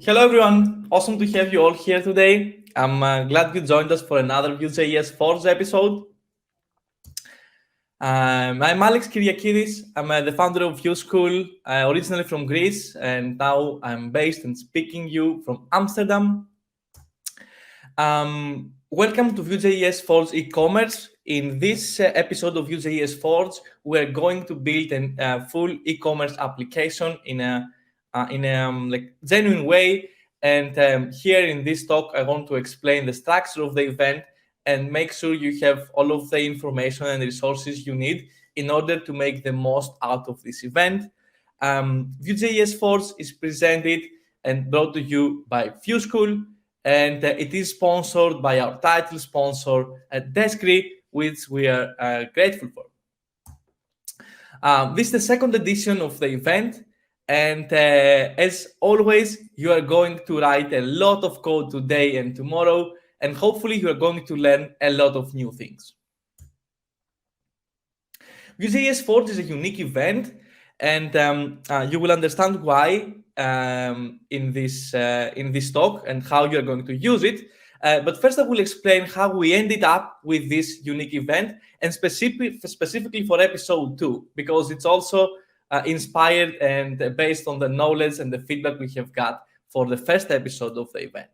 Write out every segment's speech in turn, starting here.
Hello, everyone. Awesome to have you all here today. I'm glad you joined us for another Vue.js Forge episode. I'm Alex Kyriakidis. I'm the founder of Vue School, originally from Greece, and now I'm based and speaking you from Amsterdam. Welcome to Vue.js Forge e-commerce. In this episode of Vue.js Forge, we're going to build a full e-commerce application in a genuine way. And here in this talk, I want to explain the structure of the event and make sure you have all of the information and resources you need in order to make the most out of this event. Vue.js Forge is presented and brought to you by Vue School, and it is sponsored by our title sponsor at Descri, which we are grateful for. This is the second edition of the event, and as always, you are going to write a lot of code today and tomorrow, and hopefully you are going to learn a lot of new things. Vue.js Forge is a unique event, and you will understand why in this talk and how you are going to use it. But first, I will explain how we ended up with this unique event, and specifically for episode 2, because it's also inspired and based on the knowledge and the feedback we have got for the first episode of the event.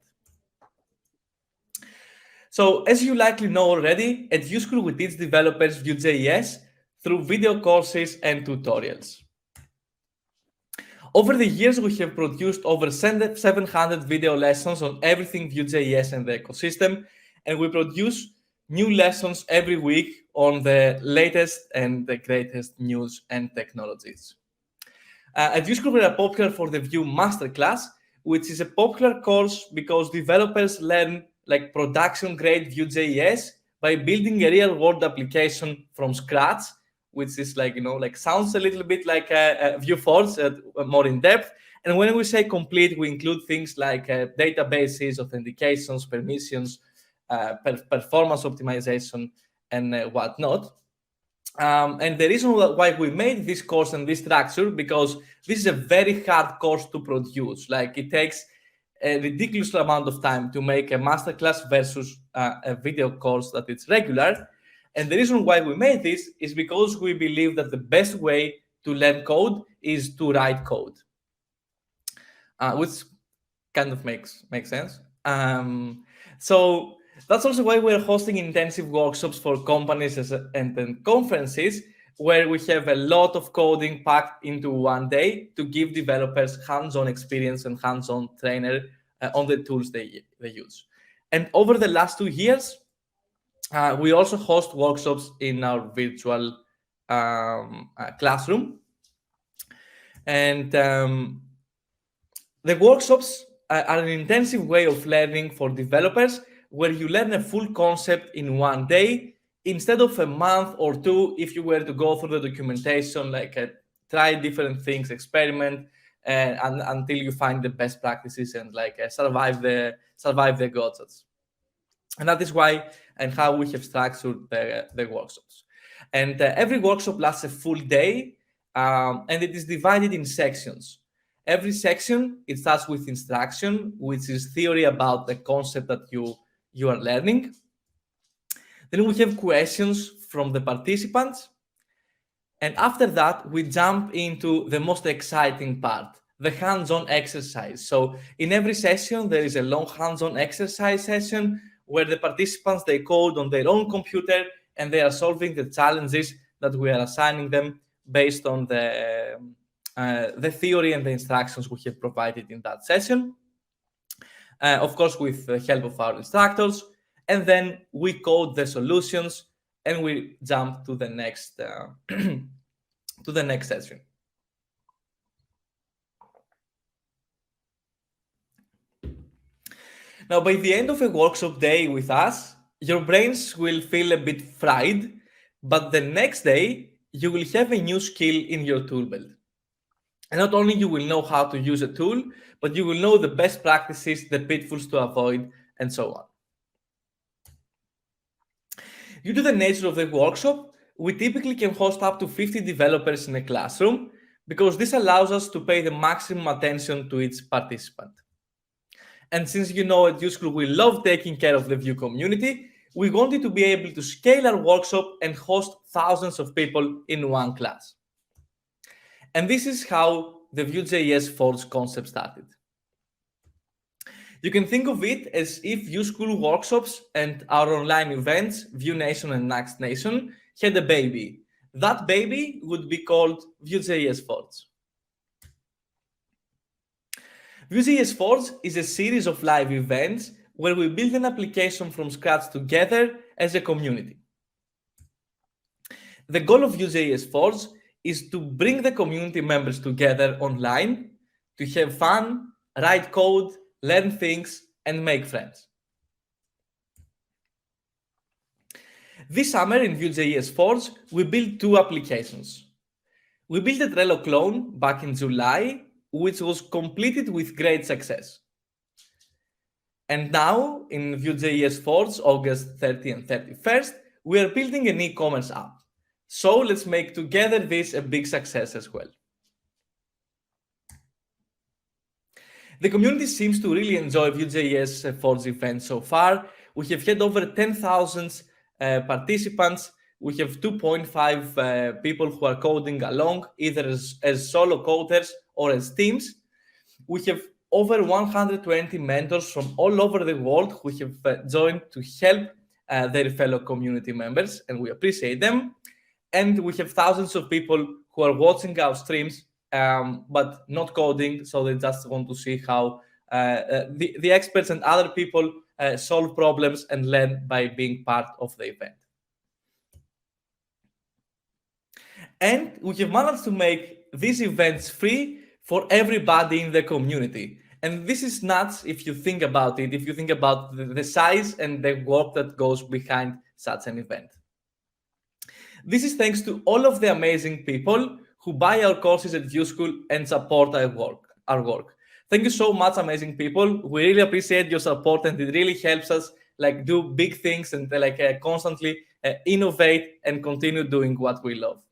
So, as you likely know already, at Vue School we teach developers Vue.js through video courses and tutorials. Over the years, we have produced over 700 video lessons on everything Vue.js and the ecosystem, and we produce new lessons every week on the latest and the greatest news and technologies. At Vue School, we are popular for the Vue Masterclass, which is a popular course because developers learn like production-grade Vue.js by building a real-world application from scratch, which is sounds a little bit like a Vue Forge, more in depth. And when we say complete, we include things like databases, authentications, permissions, performance optimization, and whatnot. And the reason why we made this course and this structure, because this is a very hard course to produce. Like, it takes a ridiculous amount of time to make a masterclass versus a video course that it's regular. And the reason why we made this is because we believe that the best way to learn code is to write code, which kind of makes sense. So that's also why we're hosting intensive workshops for companies and conferences, where we have a lot of coding packed into one day to give developers hands-on experience and hands-on trainer on the tools they use. And over the last 2 years, we also host workshops in our virtual classroom. And the workshops are an intensive way of learning for developers, where you learn a full concept in one day instead of a month or 2 if you were to go through the documentation, try different things, experiment, and until you find the best practices and survive the gotchas. And that is why and how we have structured the workshops. And every workshop lasts a full day, and it is divided in sections. Every section, it starts with instruction, which is theory about the concept that you are learning. Then we have questions from the participants. And after that, we jump into the most exciting part, the hands-on exercise. So in every session, there is a long hands-on exercise session where the participants, they code on their own computer and they are solving the challenges that we are assigning them based on the theory and the instructions we have provided in that session. Of course, with the help of our instructors. And then we code the solutions and we jump to the next session. Now, by the end of a workshop day with us, your brains will feel a bit fried, but the next day, you will have a new skill in your tool belt. And not only you will know how to use a tool, but you will know the best practices, the pitfalls to avoid, and so on. Due to the nature of the workshop, we typically can host up to 50 developers in a classroom, because this allows us to pay the maximum attention to each participant. And since you know at Vue School we love taking care of the Vue community, we wanted to be able to scale our workshop and host thousands of people in one class. And this is how the Vue.js Forge concept started. You can think of it as if Vue School workshops and our online events, Vue Nation and Nuxt Nation, had a baby. That baby would be called Vue.js Forge. Vue.js Forge is a series of live events where we build an application from scratch together as a community. The goal of Vue.js Forge is to bring the community members together online to have fun, write code, learn things, and make friends. This summer in Vue.js Forge, we built two applications. We built a Trello clone back in July, which was completed with great success. And now, in Vue.js Forge, August 30 and 31st, we are building an e-commerce app. So let's make together this a big success as well. The community seems to really enjoy Vue.js Forge events so far. We have had over 10,000 participants. We have 2.5 people who are coding along, either as solo coders or as teams. We have over 120 mentors from all over the world who have joined to help their fellow community members, and we appreciate them. And we have thousands of people who are watching our streams but not coding, so they just want to see how the experts and other people solve problems and learn by being part of the event. And we have managed to make these events free for everybody in the community. And this is nuts if you think about it, if you think about the size and the work that goes behind such an event. This is thanks to all of the amazing people who buy our courses at Vue School and support our work. Thank you so much, amazing people. We really appreciate your support, and it really helps us do big things and constantly innovate and continue doing what we love.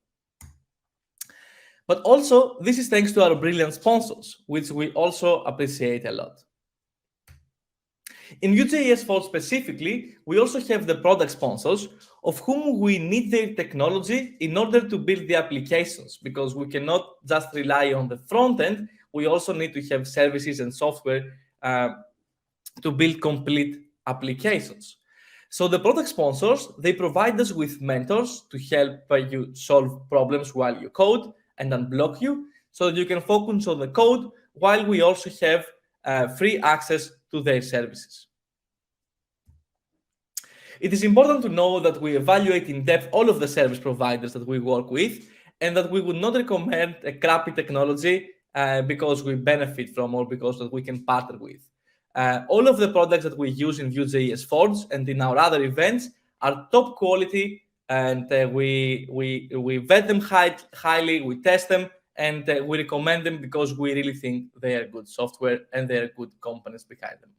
But also, this is thanks to our brilliant sponsors, which we also appreciate a lot. In Vue.js Forge specifically, we also have the product sponsors, of whom we need their technology in order to build the applications, because we cannot just rely on the front end. We also need to have services and software to build complete applications. So the product sponsors, they provide us with mentors to help you solve problems while you code and unblock you, so that you can focus on the code, while we also have free access to their services. It is important to know that we evaluate in depth all of the service providers that we work with, and that we would not recommend a crappy technology because we benefit from or because that we can partner with. All of the products that we use in Vue.js Forge and in our other events are top quality, and we vet them highly, we test them, and we recommend them because we really think they are good software and they are good companies behind them.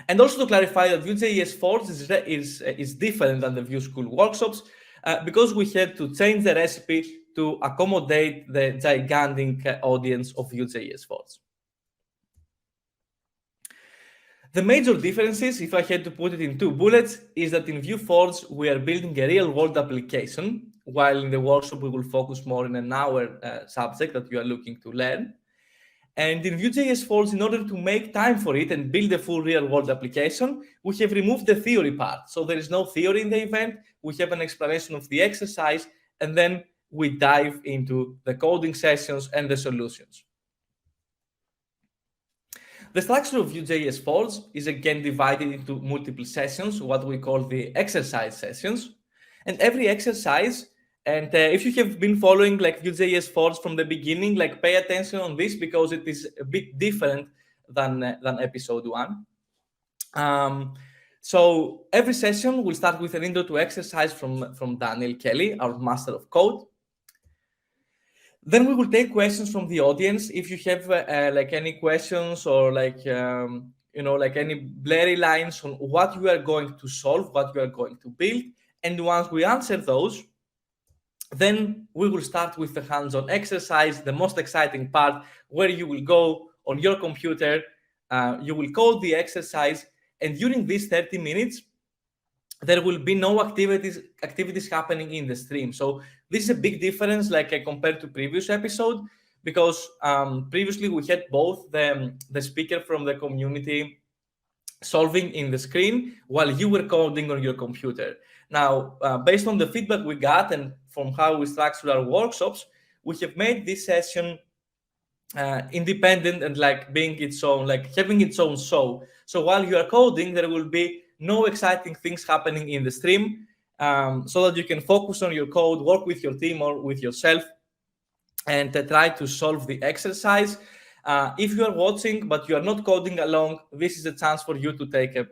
And also to clarify that Vue.js Forge is different than the Vue School workshops because we had to change the recipe to accommodate the gigantic audience of Vue.js Forge. The major differences, if I had to put it in 2 bullets, is that in Vue Forge we are building a real-world application, while in the workshop we will focus more in an hour subject that you are looking to learn. And in Vue.js Forge, in order to make time for it and build a full real-world application, we have removed the theory part. So there is no theory in the event. We have an explanation of the exercise, and then we dive into the coding sessions and the solutions. The structure of Vue.js Forge is again divided into multiple sessions, what we call the exercise sessions. And every exercise, and if you have been following Vue.js Forge from the beginning, pay attention on this because it is a bit different than episode 1. So every session will start with an intro to exercise from Daniel Kelly, our master of code. Then we will take questions from the audience. If you have any questions or any blurry lines on what you are going to solve, what you are going to build, and once we answer those, then we will start with the hands-on exercise, the most exciting part, where you will go on your computer you will code the exercise, and during these 30 minutes, there will be no activities happening in the stream. So this is a big difference, like compared to previous episode, because previously we had both the speaker from the community solving in the screen while you were coding on your computer. Now, based on the feedback we got and from how we structure our workshops, we have made this session independent and like being its own, like having its own show. So while you are coding, there will be no exciting things happening in the stream, so that you can focus on your code, work with your team or with yourself, and try to solve the exercise. If you are watching but you are not coding along, this is a chance for you to take a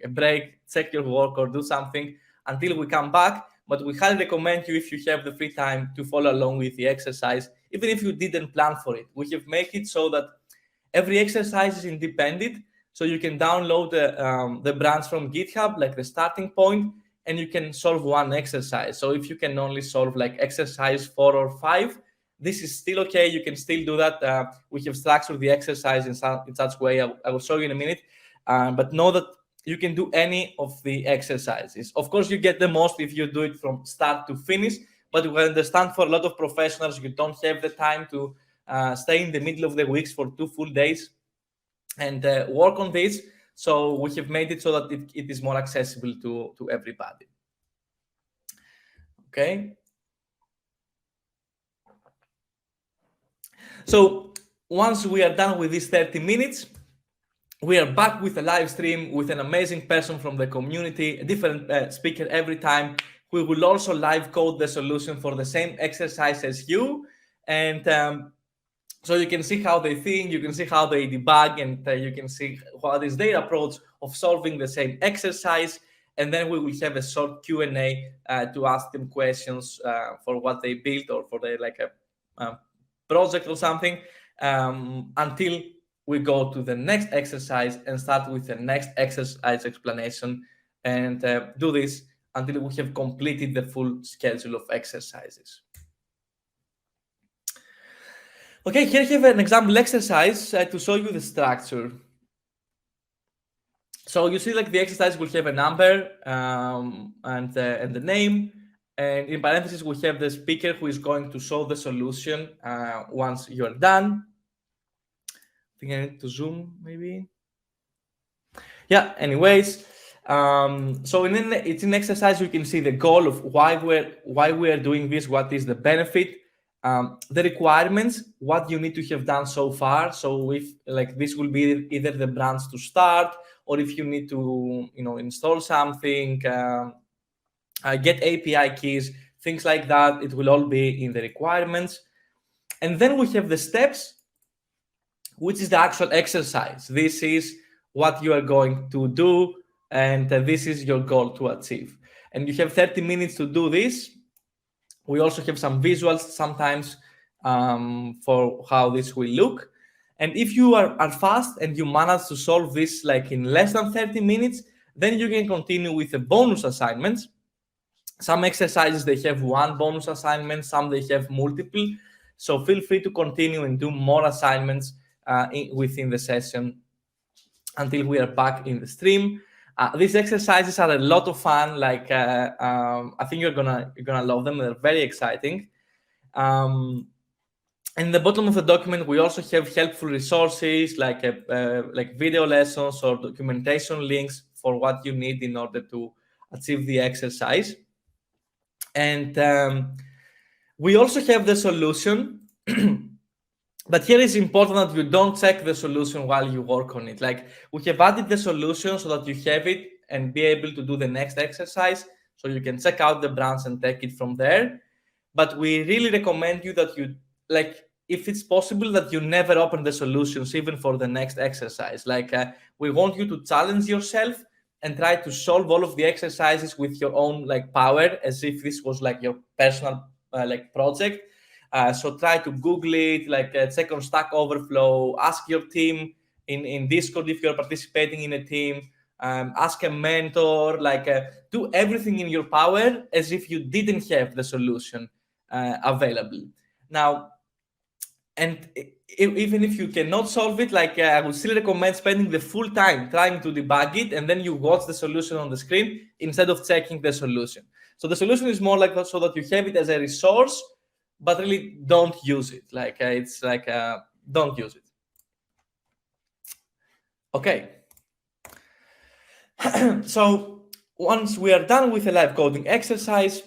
break, check your work or do something until we come back. But we highly recommend you, if you have the free time, to follow along with the exercise, even if you didn't plan for it. We have made it so that every exercise is independent, so you can download the branch from GitHub, like the starting point, and you can solve one exercise. So if you can only solve like exercise 4 or 5, this is still okay. You can still do that. We have structured the exercise in such way. I will show you in a minute. But know that you can do any of the exercises. Of course, you get the most if you do it from start to finish. But we understand for a lot of professionals, you don't have the time to stay in the middle of the weeks for 2 full days and work on this. So we have made it so that it is more accessible to everybody. Okay. So once we are done with these 30 minutes, we are back with a live stream with an amazing person from the community, a different speaker every time. We will also live code the solution for the same exercise as you. And so you can see how they think, you can see how they debug, and you can see what is their approach of solving the same exercise. And then we will have a short Q&A to ask them questions for what they built or for their like a project or something, until we go to the next exercise and start with the next exercise explanation, and do this until we have completed the full schedule of exercises. Okay, here I have an example exercise to show you the structure. So you see, like, the exercise will have a number and the name, and in parentheses we have the speaker who is going to show the solution once you are done. I think I need to zoom, maybe. Yeah, anyways, so it's an exercise. You can see the goal of why we're doing this, what is the benefit, the requirements, what you need to have done so far. So if like this will be either the branch to start, or if you need to install something, get API keys, things like that, it will all be in the requirements. And then we have the steps, which is the actual exercise. This is what you are going to do, and this is your goal to achieve. And you have 30 minutes to do this. We also have some visuals sometimes for how this will look. And if you are fast and you manage to solve this like in less than 30 minutes, then you can continue with the bonus assignments. Some exercises, they have one bonus assignment, some they have multiple. So feel free to continue and do more assignments within the session until we are back in the stream. These exercises are a lot of fun. Like I think you're gonna love them. They're very exciting. In the bottom of the document, we also have helpful resources like video lessons or documentation links for what you need in order to achieve the exercise. And we also have the solution. But here it's important that you don't check the solution while you work on it. Like, we have added the solution so that you have it and be able to do the next exercise. So you can check out the branch and take it from there. But we really recommend you that you, like, if it's possible, that you never open the solutions even for the next exercise. Like, we want you to challenge yourself and try to solve all of the exercises with your own like power, as if this was like your personal like project. So try to Google it, like check on Stack Overflow, ask your team in Discord if you're participating in a team, ask a mentor, like do everything in your power as if you didn't have the solution available. Now, And even if you cannot solve it, like I would still recommend spending the full time trying to debug it, and then you watch the solution on the screen instead of checking the solution. So the solution is more like that, so that you have it as a resource, but really don't use it. Like it's like don't use it. Okay. So once we are done with the live coding exercise,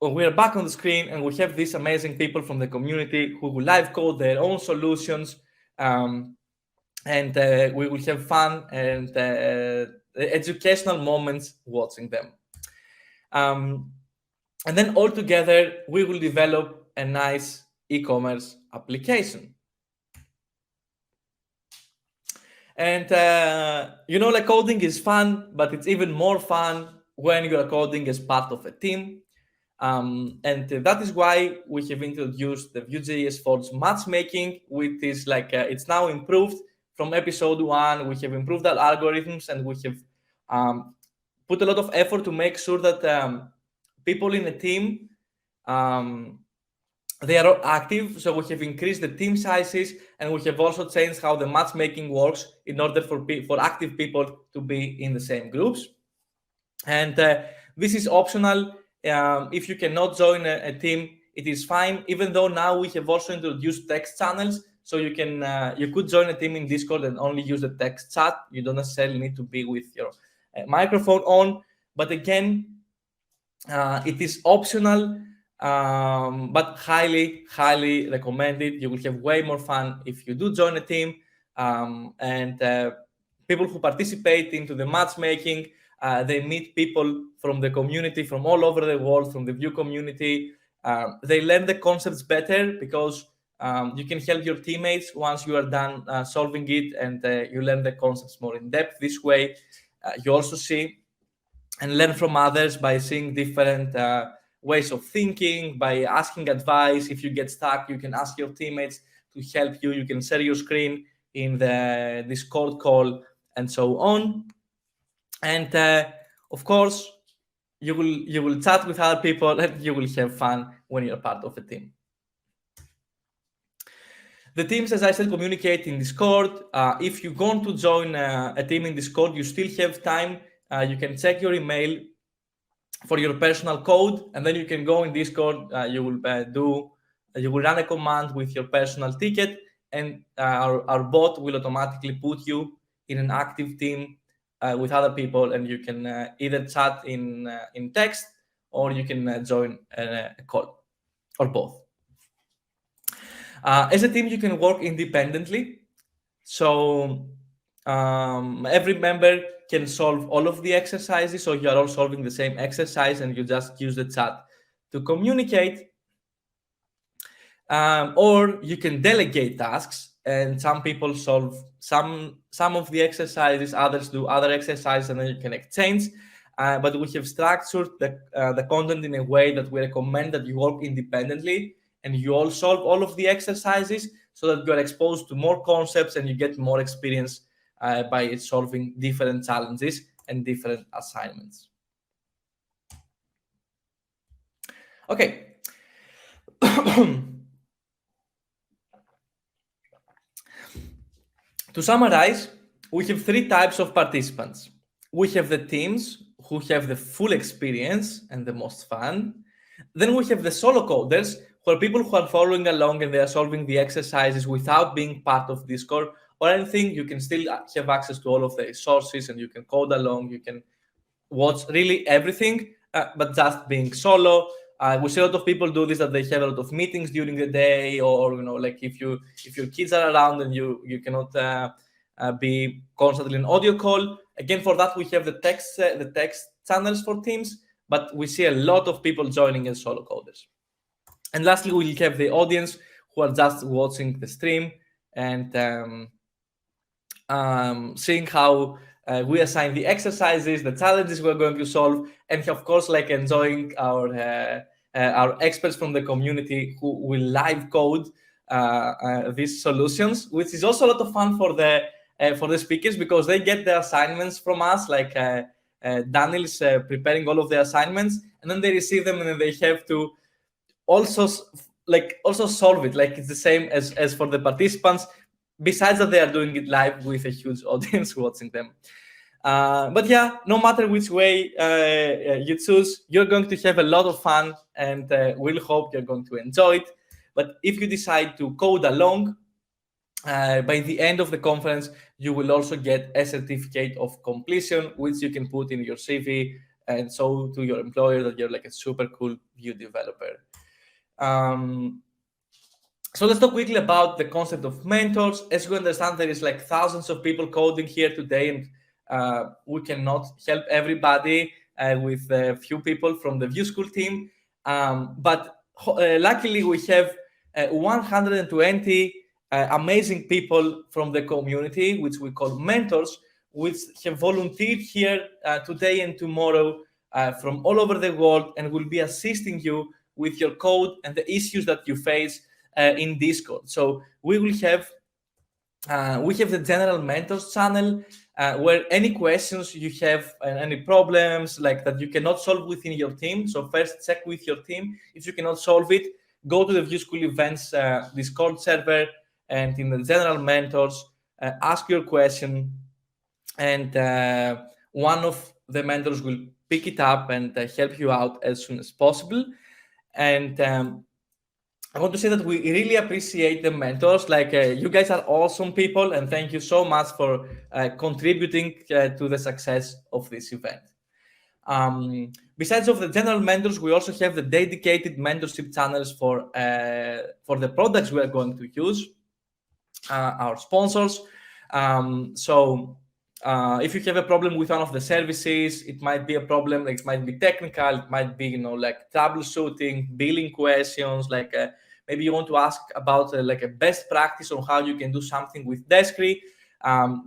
we are back on the screen, and we have these amazing people from the community who will live code their own solutions, and we will have fun and educational moments watching them. And then all together, we will develop a nice e-commerce application. And like coding is fun, but it's even more fun when you are coding as part of a team. And that is why we have introduced the Vue.js Forge matchmaking, which is like it's now improved from episode 1. We have improved our algorithms, and we have put a lot of effort to make sure that people in a team they are all active. So we have increased the team sizes, and we have also changed how the matchmaking works in order for active people to be in the same groups. And this is optional. If you cannot join a team, it is fine. Even though now we have also introduced text channels, so you could join a team in Discord and only use the text chat. You don't necessarily need to be with your microphone on. But again, it is optional, but highly recommended. You will have way more fun if you do join a team. And people who participate into the matchmaking, they meet people from the community from all over the world, from the Vue community. They learn the concepts better because you can help your teammates once you are done solving it, and you learn the concepts more in depth. This way, you also see and learn from others by seeing different ways of thinking, by asking advice. If you get stuck, you can ask your teammates to help you. You can share your screen in the Discord call and so on. And of course, you will chat with other people, and you will have fun when you're part of a team. The teams, as I said, communicate in Discord. If you want to join a team in Discord, you still have time. You can check your email for your personal code, and then you can go in Discord. You will run a command with your personal ticket, and our bot will automatically put you in an active team with other people, and you can either chat in text, or you can join a call, or both. As a team, you can work independently. So every member can solve all of the exercises. So you are all solving the same exercise, and you just use the chat to communicate. Or you can delegate tasks, and some people solve some of the exercises, others do other exercises, and then you can exchange. But we have structured the content in a way that we recommend that you work independently, and you all solve all of the exercises, so that you are exposed to more concepts and you get more experience by solving different challenges and different assignments. Okay. To summarize, we have 3 types of participants. We have the teams who have the full experience and the most fun. Then we have the solo coders, who are people who are following along and they are solving the exercises without being part of Discord or anything. You can still have access to all of the resources, and you can code along. You can watch really everything, but just being solo. We see a lot of people do this, that they have a lot of meetings during the day, or like if your kids are around and you cannot be constantly in audio call. Again, for that we have the text channels for teams, but we see a lot of people joining as solo coders. And lastly, we'll have the audience who are just watching the stream and seeing how we assign the exercises, the challenges we're going to solve, and of course, like enjoying our experts from the community who will live code these solutions, which is also a lot of fun for the speakers, because they get the assignments from us. Like Daniel is preparing all of the assignments, and then they receive them, and then they have to also like also solve it. Like it's the same as for the participants, besides that they are doing it live with a huge audience watching them. But yeah, no matter which way you choose, you're going to have a lot of fun, and we'll hope you're going to enjoy it. But if you decide to code along, by the end of the conference, you will also get a certificate of completion, which you can put in your CV and show to your employer that you're like a super cool Vue developer. So let's talk quickly about the concept of mentors. As you understand, there is like thousands of people coding here today, and we cannot help everybody with a few people from the Vue School team. But luckily, we have 120 amazing people from the community, which we call mentors, which have volunteered here today and tomorrow from all over the world, and will be assisting you with your code and the issues that you face in Discord. So we have the general mentors channel where any questions you have and any problems like that you cannot solve within your team. So first check with your team. If you cannot solve it, go to the Vue School events Discord server, and in the general mentors, ask your question, and one of the mentors will pick it up and help you out as soon as possible. And I want to say that we really appreciate the mentors. Like you guys are awesome people, and thank you so much for contributing to the success of this event. Besides of the general mentors, we also have the dedicated mentorship channels for the products we are going to use, our sponsors. If you have a problem with one of the services, it might be a problem, like it might be technical, it might be, like troubleshooting, billing questions, like maybe you want to ask about like a best practice on how you can do something with Deskry.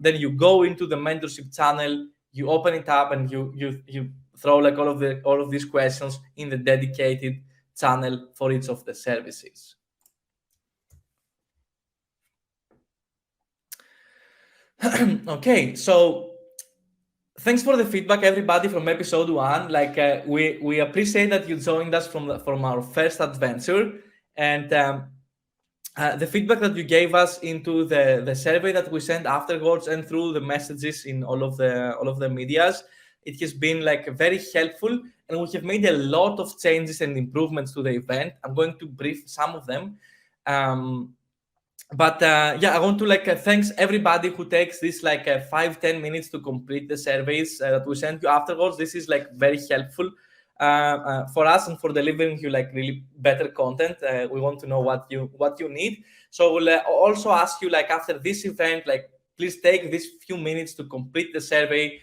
Then you go into the mentorship channel, you open it up, and you throw like all of these questions in the dedicated channel for each of the services. Okay, so thanks for the feedback, everybody, from episode 1. Like we appreciate that you joined us from our first adventure, and the feedback that you gave us into the survey that we sent afterwards and through the messages in all of the medias, it has been like very helpful, and we have made a lot of changes and improvements to the event. I'm going to brief some of them. But I want to thanks everybody who takes this 5-10 minutes to complete the surveys that we sent you afterwards. This is very helpful for us and for delivering you really better content. We want to know what you need. So we'll also ask you after this event, please take these few minutes to complete the survey.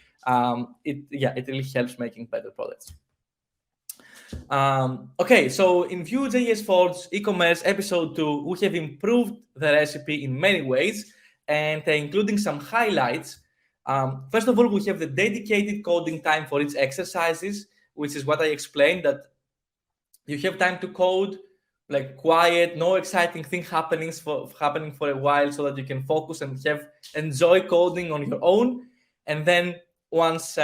It really helps making better products. Okay, so in Vue.js Forge e-commerce episode 2, we have improved the recipe in many ways, and including some highlights. First of all, we have the dedicated coding time for each exercises, which is what I explained, that you have time to code, quiet, no exciting thing happening for a while, so that you can focus and enjoy coding on your own. And then once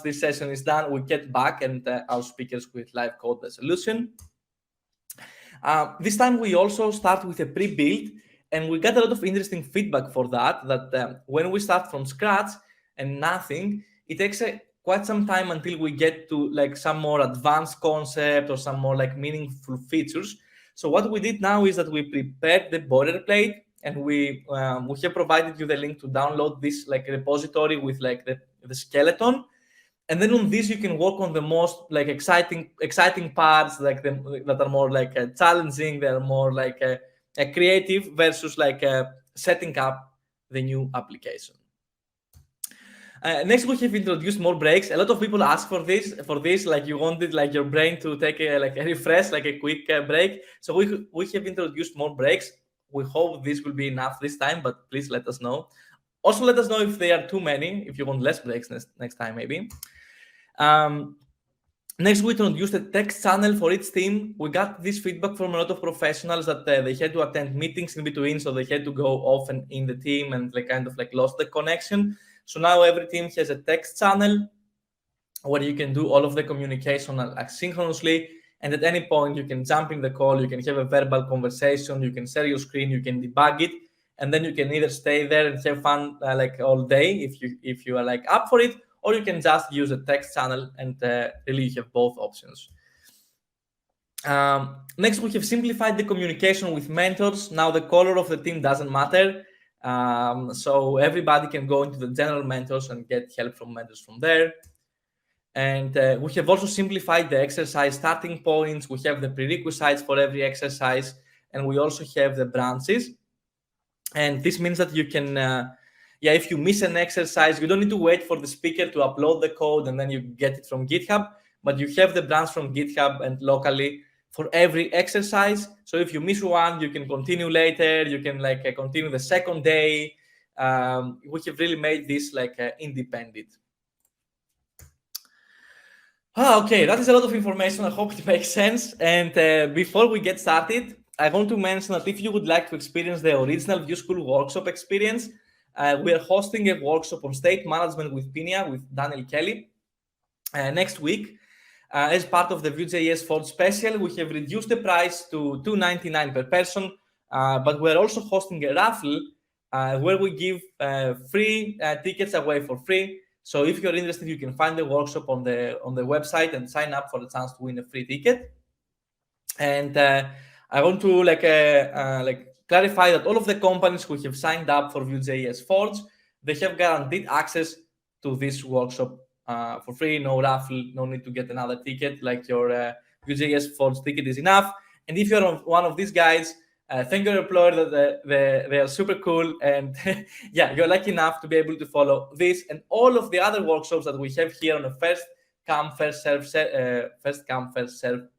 this session is done, we get back and our speakers will live code the solution. This time we also start with a pre-build, and we got a lot of interesting feedback for that when we start from scratch and nothing, it takes quite some time until we get to some more advanced concept or some more meaningful features. So what we did now is that we prepared the boilerplate, and we have provided you the link to download this repository with the skeleton, and then on this you can work on the most exciting parts, that are more challenging, they are more creative versus setting up the new application. Next, we have introduced more breaks. A lot of people ask for this. You wanted your brain to take a refresh, a quick break. So we have introduced more breaks. We hope this will be enough this time, but please let us know. Also, let us know if they are too many, if you want less breaks next time, maybe. Next, we introduced a text channel for each team. We got this feedback from a lot of professionals that they had to attend meetings in between, so they had to go off and in the team, and lost the connection. So now every team has a text channel where you can do all of the communication asynchronously. And at any point, you can jump in the call, you can have a verbal conversation, you can share your screen, you can debug it, and then you can either stay there and have fun like all day if you are like up for it, or you can just use a text channel and really you have both options. Next, we have simplified the communication with mentors. Now the color of the team doesn't matter. So everybody can go into the general mentors and get help from mentors from there. And we have also simplified the exercise starting points. We have the prerequisites for every exercise, and we also have the branches. And this means that you can, if you miss an exercise, you don't need to wait for the speaker to upload the code and then you get it from GitHub, but you have the branch from GitHub and locally for every exercise. So if you miss one, you can continue later. You can like continue the second day. We have really made this like independent. Okay, that is a lot of information. I hope it makes sense. And before we get started, I want to mention that if you would like to experience the original Vue School workshop experience, we are hosting a workshop on state management with Pinia with Daniel Kelly next week. As part of the Vue.js Forge special, we have reduced the price to $2.99 per person, but we're also hosting a raffle where we give free tickets away for free. So if you're interested, you can find the workshop on the website and sign up for the chance to win a free ticket. And I want to clarify that all of the companies who have signed up for Vue.js Forge, they have guaranteed access to this workshop for free, no raffle, no need to get another ticket. Like your Vue.js Forge ticket is enough. And if you're one of these guys, thank your employer that they are super cool. And yeah, you're lucky enough to be able to follow this and all of the other workshops that we have here on a first come, first serve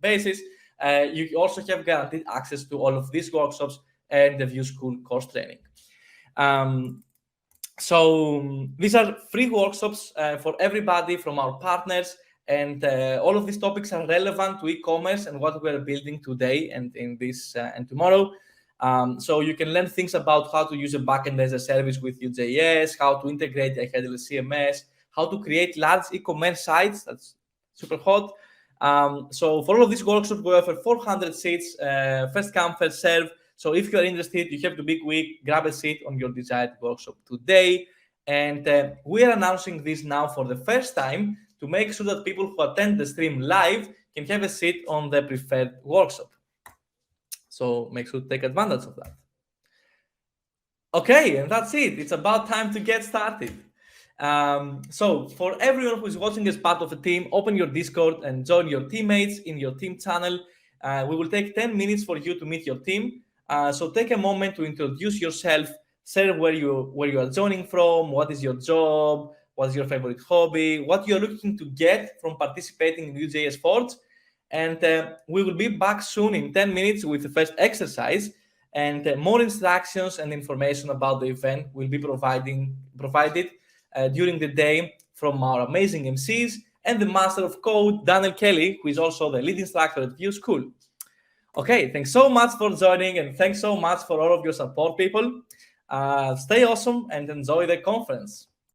basis. You also have guaranteed access to all of these workshops and the Vue School course training. So these are free workshops for everybody from our partners, and all of these topics are relevant to e-commerce and what we're building today and in this and tomorrow. So you can learn things about how to use a backend as a service with Vue.js, how to integrate a headless CMS, how to create large e-commerce sites. That's super hot. So for all of these workshops, we offer 400 seats, first come, first serve. So if you're interested, you have to be quick, grab a seat on your desired workshop today. And we are announcing this now for the first time to make sure that people who attend the stream live can have a seat on the preferred workshop. So make sure to take advantage of that. Okay, and that's it. It's about time to get started. So for everyone who is watching as part of a team, open your Discord and join your teammates in your team channel. We will take 10 minutes for you to meet your team. So take a moment to introduce yourself, share where you are joining from, what is your job, what is your favorite hobby, what you're looking to get from participating in Vue.js Forge. And we will be back soon in 10 minutes with the first exercise, and more instructions and information about the event will be provided during the day from our amazing MCs and the master of code, Daniel Kelly, who is also the lead instructor at Vue School. Okay, thanks so much for joining, and thanks so much for all of your support, people. Stay awesome and enjoy the conference.